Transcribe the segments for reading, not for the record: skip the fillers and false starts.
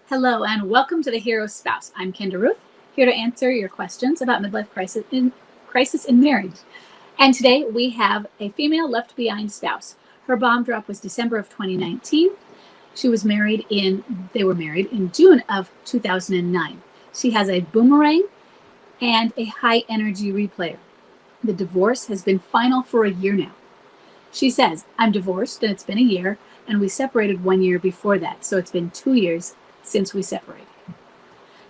Hello and welcome to the Hero Spouse. I'm Kendra Ruth, here to answer your questions about midlife crisis in marriage. And today we have a female left behind spouse. Her bomb drop was December of 2019. They were married in June of 2009. She has a boomerang and a high energy replayer. The divorce has been final for a year now. She says, I'm divorced and it's been a year, and we separated 1 year before that, so it's been 2 years since we separated.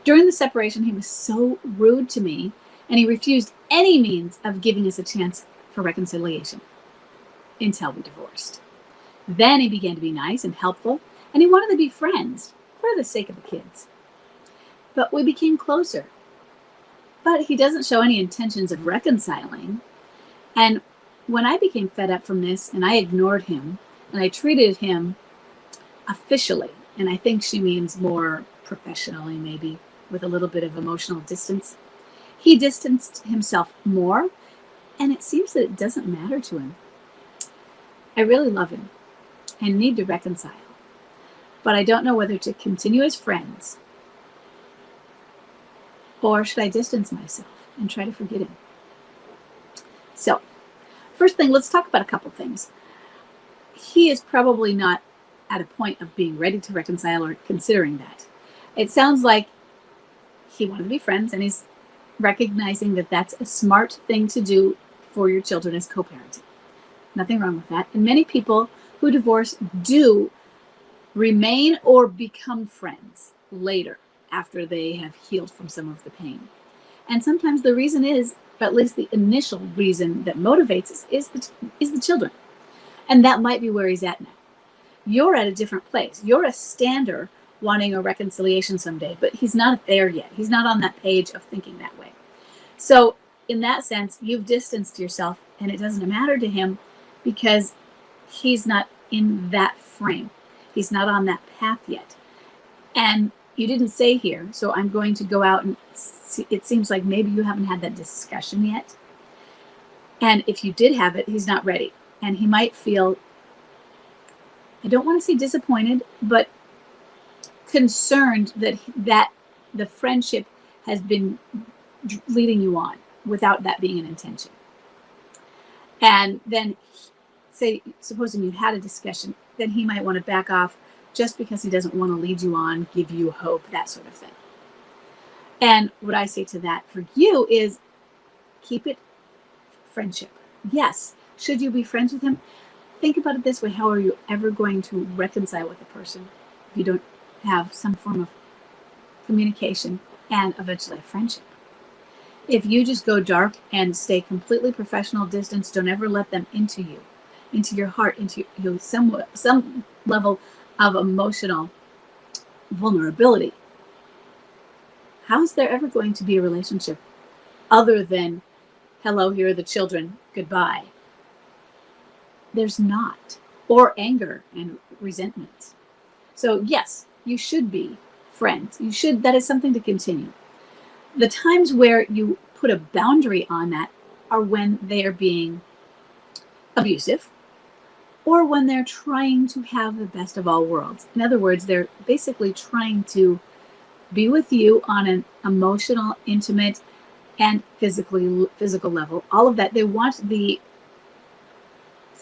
During the separation, he was so rude to me, and he refused any means of giving us a chance for reconciliation until we divorced. Then he began to be nice and helpful, and he wanted to be friends for the sake of the kids. But we became closer. But he doesn't show any intentions of reconciling. And when I became fed up from this and I ignored him and I treated him officially, and I think she means more professionally, maybe with a little bit of emotional distance, he distanced himself more, and it seems that it doesn't matter to him. I really love him and need to reconcile, but I don't know whether to continue as friends or should I distance myself and try to forget him. So, first thing, let's talk about a couple things. He is probably not at a point of being ready to reconcile or considering that. It sounds like he wanted to be friends, and he's recognizing that that's a smart thing to do for your children as co-parenting. Nothing wrong with that. And many people who divorce do remain or become friends later after they have healed from some of the pain. And sometimes the reason is, at least the initial reason that motivates us, is the children. And that might be where he's at now. You're at a different place. You're a stander wanting a reconciliation someday, but he's not there yet. He's not on that page of thinking that way. So in that sense, you've distanced yourself, and it doesn't matter to him because he's not in that frame. He's not on that path yet. And you didn't say here, so I'm going to go out and see. It seems like maybe you haven't had that discussion yet. And if you did have it, he's not ready. And he might feel, I don't want to say disappointed, but concerned that the friendship has been leading you on without that being an intention. And then, supposing you had a discussion, then he might want to back off just because he doesn't want to lead you on, give you hope, that sort of thing. And what I say to that for you is keep it friendship. Yes. Should you be friends with him? Think about it this way. How are you ever going to reconcile with a person if you don't have some form of communication and eventually a friendship? If you just go dark and stay completely professional distance, don't ever let them into you, into your heart, into some level of emotional vulnerability, how is there ever going to be a relationship other than, hello, here are the children, goodbye? There's not. Or anger and resentment. So yes, you should be friends. That is something to continue. The times where you put a boundary on that are when they are being abusive or when they're trying to have the best of all worlds. In other words, they're basically trying to be with you on an emotional, intimate, and physical level. All of that. They want the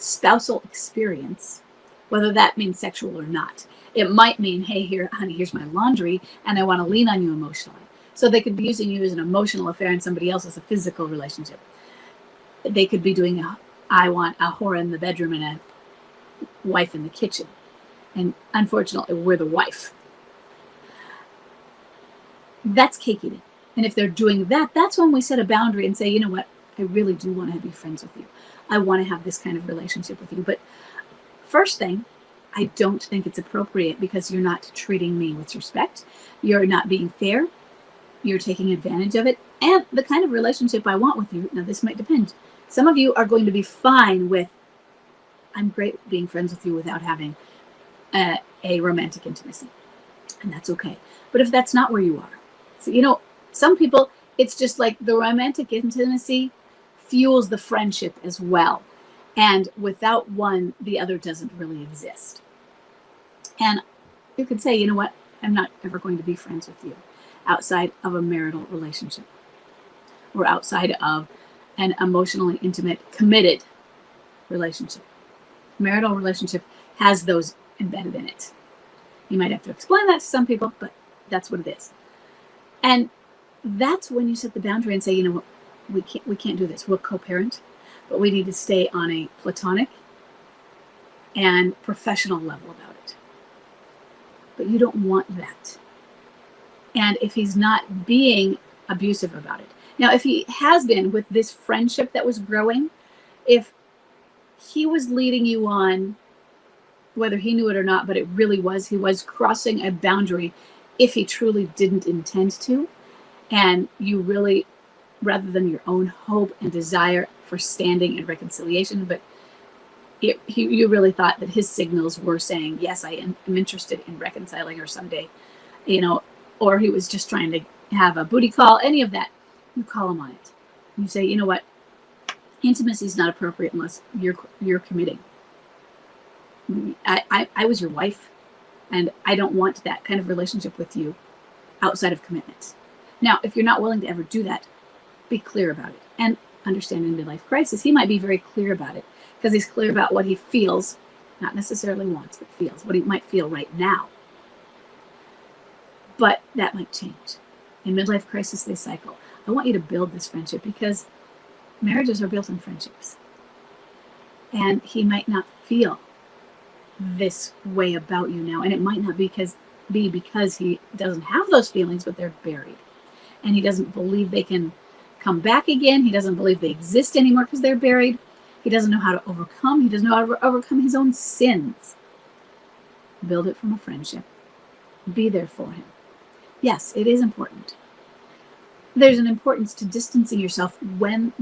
spousal experience, whether that means sexual or not. It might mean, hey, here, honey, here's my laundry, and I want to lean on you emotionally. So they could be using you as an emotional affair and somebody else as a physical relationship. They could be doing I want a whore in the bedroom and a wife in the kitchen. And unfortunately, we're the wife. That's cake eating. And if they're doing that, that's when we set a boundary and say, you know what, I really do want to be friends with you. I want to have this kind of relationship with you. But first thing, I don't think it's appropriate because you're not treating me with respect. You're not being fair. You're taking advantage of it. And the kind of relationship I want with you, now this might depend. Some of you are going to be fine with, I'm great being friends with you without having a romantic intimacy. And that's okay. But if that's not where you are, so, some people, it's just like the romantic intimacy fuels the friendship as well. And without one, the other doesn't really exist. And you could say, you know what? I'm not ever going to be friends with you outside of a marital relationship or outside of an emotionally intimate, committed relationship. Marital relationship has those embedded in it. You might have to explain that to some people, but that's what it is. And that's when you set the boundary and say, you know what, we can't do this. We'll co-parent, but we need to stay on a platonic and professional level about it. But you don't want that. And if he's not being abusive about it. Now, if he has been with this friendship that was growing, if he was leading you on, whether he knew it or not, but it really was, he was crossing a boundary if he truly didn't intend to, and you really, rather than your own hope and desire for standing and reconciliation, but you really thought that his signals were saying, yes, I am interested in reconciling, or someday, or he was just trying to have a booty call, any of that, you call him on it. You say, you know what, intimacy is not appropriate unless you're committing. I was your wife, and I don't want that kind of relationship with you outside of commitment. Now, if you're not willing to ever do that, be clear about it. And understand in midlife crisis, he might be very clear about it because he's clear about what he feels, not necessarily wants, but feels, what he might feel right now. But that might change. In midlife crisis, they cycle. I want you to build this friendship because marriages are built on friendships. And he might not feel this way about you now. And it might not be because he doesn't have those feelings, but they're buried. And he doesn't believe they can come back again. He doesn't believe they exist anymore because they're buried. He doesn't know how to overcome. He doesn't know how to overcome his own sins. Build it from a friendship. Be there for him. Yes, it is important. There's an importance to distancing yourself when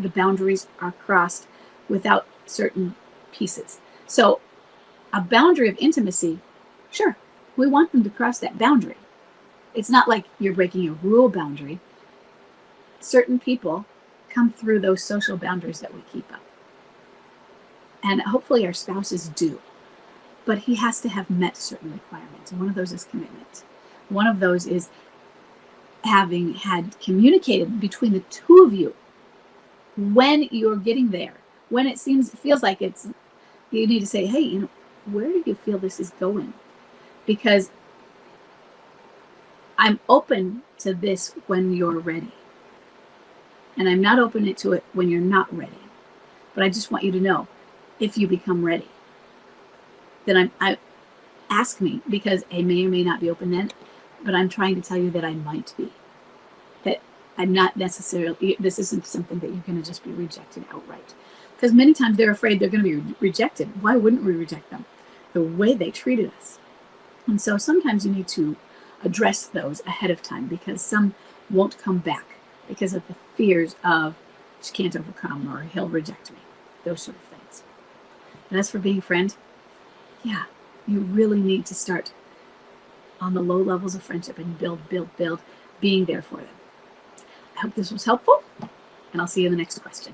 the boundaries are crossed without certain pieces. So a boundary of intimacy, sure, we want them to cross that boundary. It's not like you're breaking a rule boundary. Certain people come through those social boundaries that we keep up. And hopefully our spouses do. But he has to have met certain requirements. And one of those is commitment. One of those is having had communicated between the two of you when you're getting there, when it feels like you need to say, hey, where do you feel this is going? Because I'm open to this when you're ready. And I'm not open to it when you're not ready. But I just want you to know, if you become ready, then I ask me, because I may or may not be open then, but I'm trying to tell you that I might be. That I'm not necessarily, this isn't something that you're going to just be rejected outright. Because many times they're afraid they're going to be rejected. Why wouldn't we reject them? The way they treated us. And so sometimes you need to address those ahead of time, because some won't come back because of the fears of she can't overcome, or he'll reject me, those sort of things. And as for being a friend, yeah, you really need to start on the low levels of friendship and build, being there for them. I hope this was helpful, and I'll see you in the next question.